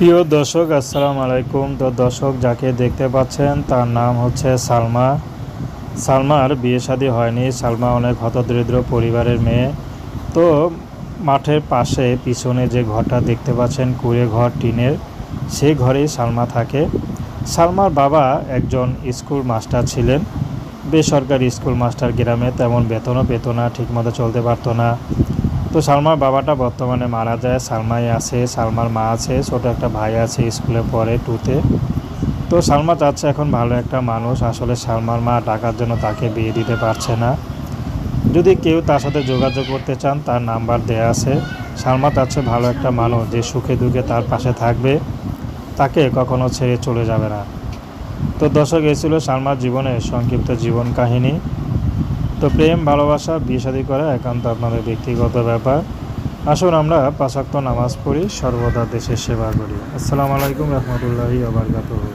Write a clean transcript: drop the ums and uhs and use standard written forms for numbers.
প্রিয় দর্শক, আসসালামু আলাইকুম। তো দর্শক, যাকে দেখতে পাচ্ছেন তার নাম হচ্ছে সালমা। সালমার বিয়ে শাদী হয়নি। সালমা অনেক হতদরিদ্র পরিবারের মেয়ে। তো মাঠের পাশে পিছনে যে ঘরটা দেখতে পাচ্ছেন, কুঁড়ে ঘর টিনের, সেই ঘরেই সালমা থাকে। সালমার বাবা একজন স্কুল মাস্টার ছিলেন, বেসরকারি স্কুল মাস্টার। গ্রামে তেমন বেতনও পেত না, ঠিকমতো চলতে পারতো না। তো সালমার বাবাটা বর্তমানে মারা যায়। সালমাই আছে, সালমার মা আছে, ছোট একটা ভাই আছে, স্কুলে পড়ে 2তে। তো সালমা চাচ্ছে এখন ভালো একটা মানুষ। আসলে সালমার মা টাকার জন্য তাকে বিয়ে দিতে পারছে না। যদি কেউ তার সাথে যোগাযোগ করতে চান, তার নাম্বার দেয়া আছে। সালমা চাচ্ছে ভালো একটা মানুষ যে সুখে দুঃখে তার পাশে থাকবে, তাকে কখনো ছেড়ে চলে যাবে না। তো দর্শক, এই ছিল সালমার জীবনের সংক্ষিপ্ত জীবন কাহিনী। তো প্রেম, ভালোবাসা, বিয়ে শাদী করা একান্ত আপনাদের ব্যক্তিগত ব্যাপার। আসুন আমরা 5 ওয়াক্ত নামাজ পড়ি, সর্বদা দেশের সেবা করি। আসসালামু আলাইকুম রহমতুল্লাহি ওয়া বারাকাতুহু।